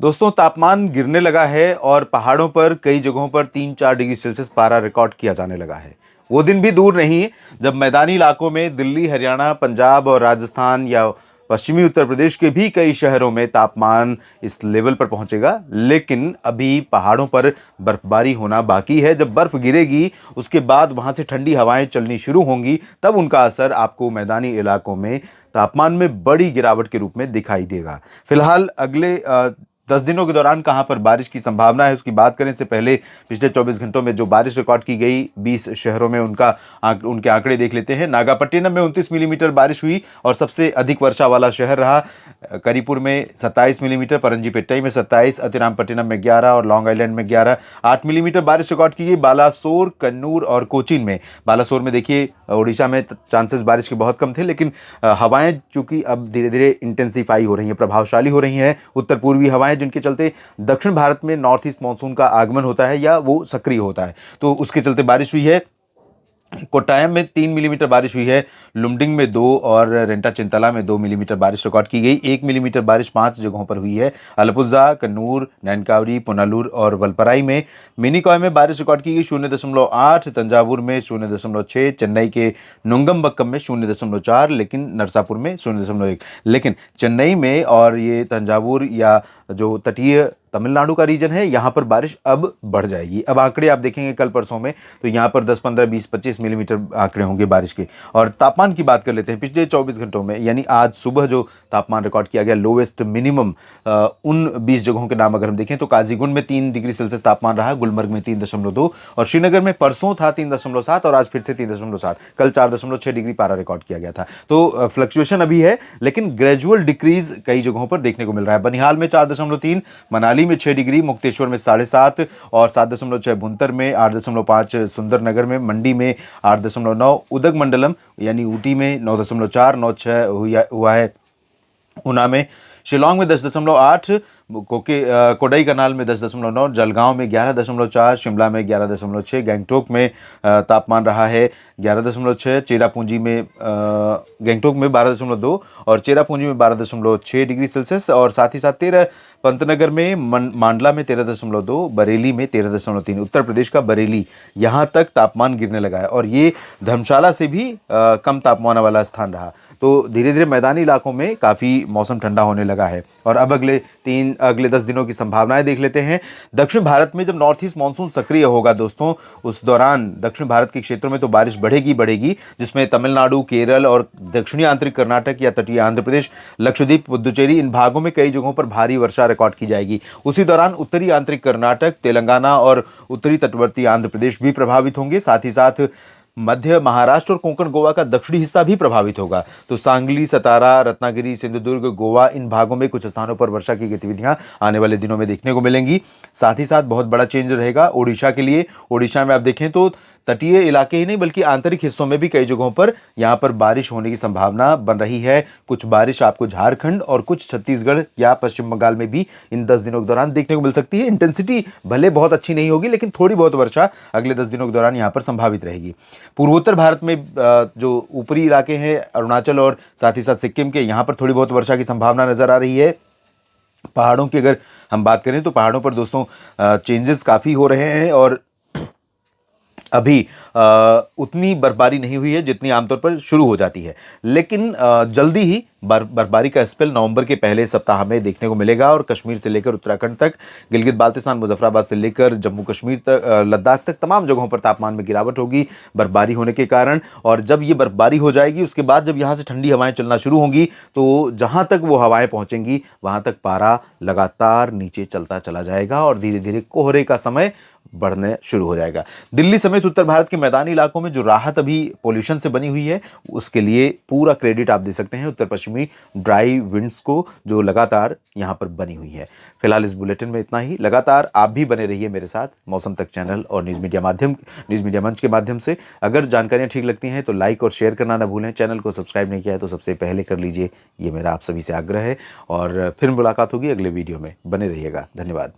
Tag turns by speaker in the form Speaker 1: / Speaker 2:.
Speaker 1: दोस्तों, तापमान गिरने लगा है और पहाड़ों पर कई जगहों पर 3-4 डिग्री सेल्सियस पारा रिकॉर्ड किया जाने लगा है। वो दिन भी दूर नहीं जब मैदानी इलाकों में दिल्ली, हरियाणा, पंजाब और राजस्थान या पश्चिमी उत्तर प्रदेश के भी कई शहरों में तापमान इस लेवल पर पहुंचेगा। लेकिन अभी पहाड़ों पर बर्फबारी होना बाकी है। जब बर्फ गिरेगी उसके बाद वहां से ठंडी हवाएं चलनी शुरू होंगी, तब उनका असर आपको मैदानी इलाकों में तापमान में बड़ी गिरावट के रूप में दिखाई देगा। फिलहाल अगले 10 दिनों के दौरान कहां पर बारिश की संभावना है उसकी बात करें से पहले पिछले 24 घंटों में जो बारिश रिकॉर्ड की गई 20 शहरों में उनके आंकड़े देख लेते हैं। नागापट्टिनम में 29 मिलीमीटर बारिश हुई और सबसे अधिक वर्षा वाला शहर रहा। करीपुर में 27 मिलीमीटर, परंजीपेट्टई में 27, अतिरामपट्टिनम में 11 और लॉन्ग आइलैंड में 11। 8 मिलीमीटर बारिश रिकॉर्ड की गई बालासोर, कन्नूर और कोचीन में। बालासोर में देखिए, ओडिशा में चांसेस बारिश के बहुत कम थे, लेकिन हवाएं चूंकि अब धीरे धीरे इंटेंसिफाई हो रही हैं, प्रभावशाली हो रही हैं, उत्तर पूर्वी हवाएं, जिनके चलते दक्षिण भारत में नॉर्थ ईस्ट मानसून का आगमन होता है या वो सक्रिय होता है, तो उसके चलते बारिश हुई है। कोट्टायम में 3 मिलीमीटर बारिश हुई है, लुमडिंग में 2 और रेंटा चिंतला में 2 मिलीमीटर बारिश रिकॉर्ड की गई। 1 मिलीमीटर बारिश 5 जगहों पर हुई है, अलपुजा, कन्नूर, नैनकावरी, पुनलूर और वलपराई में। मिनीकॉय में बारिश रिकॉर्ड की गई 0.8, तंजावुर में 0.6, चेन्नई के नुंगमबक्कम में 0.4, लेकिन नरसापुर में 0.1। लेकिन चेन्नई में और ये तंजावुर या जो तटीय तमिलनाडु का रीजन है, यहां पर बारिश अब बढ़ जाएगी। अब आंकड़े आप देखेंगे कल परसों में, तो यहां पर 10, 15, 20, 25 मिलीमीटर आंकड़े होंगे बारिश के। और तापमान की बात कर लेते हैं। पिछले 24 घंटों में यानी आज सुबह जो तापमान रिकॉर्ड किया गया, लोवेस्ट मिनिमम उन 20 जगहों के नाम अगर हम देखें तो काजीगुंड में 3 डिग्री सेल्सियस तापमान रहा, गुलमर्ग में 3.2 और श्रीनगर में परसों था 3.7 और आज फिर से 3.7। कल 4.6 डिग्री पारा रिकॉर्ड किया गया था। तो फ्लक्चुएशन अभी है, लेकिन ग्रेजुअल डिक्रीज कई जगहों पर देखने को मिल रहा है। बनिहाल में 4.3, मनाली में 6 डिग्री, मुक्तेश्वर में 7.5 और 7.6 भुंतर में, 8.5 सुंदरनगर में, मंडी में 8.9, उदगमंडलम यानी ऊटी में 9.4, 9.6 हुआ है ऊना में, शिलोंग में 10.8, कोडई कनाल में 10.9, जलगांव में 11.4, शिमला में 11.6, गैंगटोक में तापमान रहा है 11.6, चेरापूंजी में गैंगटोक में 12.2 और चेरापूंजी में 12.6 डिग्री सेल्सियस और साथ ही साथ 13 पंतनगर में, मांडला में 13.2, बरेली में 13.3। उत्तर प्रदेश का बरेली, यहाँ तक तापमान गिरने लगा है और ये धर्मशाला से भी कम तापमान वाला स्थान रहा। तो धीरे धीरे मैदानी इलाकों में काफ़ी मौसम ठंडा होने लगा है। और अब अगले 10 दिनों की संभावनाएं देख लेते हैं। दक्षिण भारत में जब नॉर्थ ईस्ट मानसून सक्रिय होगा दोस्तों, उस दौरान दक्षिण भारत के क्षेत्रों में तो बारिश बढ़ेगी, जिसमें तमिलनाडु, केरल और दक्षिणी आंतरिक कर्नाटक या तटीय आंध्र प्रदेश, लक्षद्वीप, पुदुचेरी, इन भागों में कई जगहों पर भारी वर्षा रिकॉर्ड की जाएगी। उसी दौरान उत्तरी आंतरिक कर्नाटक, तेलंगाना और उत्तरी तटवर्ती आंध्र प्रदेश भी प्रभावित होंगे। साथ ही साथ मध्य महाराष्ट्र और कोंकण गोवा का दक्षिणी हिस्सा भी प्रभावित होगा। तो सांगली, सतारा, रत्नागिरी, सिंधुदुर्ग, गोवा, इन भागों में कुछ स्थानों पर वर्षा की गतिविधियां आने वाले दिनों में देखने को मिलेंगी। साथ ही साथ बहुत बड़ा चेंज रहेगा ओडिशा के लिए। ओडिशा में आप देखें तो तटीय इलाके ही नहीं बल्कि आंतरिक हिस्सों में भी कई जगहों पर यहां पर बारिश होने की संभावना बन रही है। कुछ बारिश आपको झारखंड और कुछ छत्तीसगढ़ या पश्चिम बंगाल में भी इन 10 दिनों के दौरान देखने को मिल सकती है। इंटेंसिटी भले बहुत अच्छी नहीं होगी, लेकिन थोड़ी बहुत वर्षा अगले 10 दिनों के दौरान यहां पर संभावित रहेगी। पूर्वोत्तर भारत में जो ऊपरी इलाके हैं, अरुणाचल और साथ ही साथ सिक्किम के, यहां पर थोड़ी बहुत वर्षा की संभावना नजर आ रही है। पहाड़ों की अगर हम बात करें तो पहाड़ों पर दोस्तों चेंजेस काफ़ी हो रहे हैं और अभी उतनी बर्फबारी नहीं हुई है जितनी आमतौर पर शुरू हो जाती है, लेकिन जल्दी ही बर्फबारी का स्पेल नवंबर के पहले सप्ताह में देखने को मिलेगा और कश्मीर से लेकर उत्तराखंड तक, गिलगित बाल्तिस्तान, मुजफ्फराबाद से लेकर जम्मू कश्मीर तक, लद्दाख तक तमाम जगहों पर तापमान में गिरावट होगी बर्फबारी होने के कारण। और जब ये बर्फबारी हो जाएगी उसके बाद जब यहाँ से ठंडी हवाएं चलना शुरू होंगी, तो जहाँ तक वो हवाएं पहुँचेंगी वहाँ तक पारा लगातार नीचे चलता चला जाएगा और धीरे धीरे कोहरे का समय बढ़ने शुरू हो जाएगा। दिल्ली समेत उत्तर भारत के मैदानी इलाकों में जो राहत अभी पोल्यूशन से बनी हुई है, उसके लिए पूरा क्रेडिट आप दे सकते हैं उत्तर पश्चिमी ड्राई विंड्स को, जो लगातार यहां पर बनी हुई है। फिलहाल इस बुलेटिन में इतना ही। लगातार आप भी बने रहिए मेरे साथ मौसम तक चैनल और न्यूज़ मीडिया मंच के माध्यम से। अगर जानकारियां ठीक लगती हैं तो लाइक और शेयर करना ना भूलें। चैनल को सब्सक्राइब नहीं किया है तो सबसे पहले कर लीजिए, ये मेरा आप सभी से आग्रह है। और फिर मुलाकात होगी अगले वीडियो में। बने रहिएगा। धन्यवाद।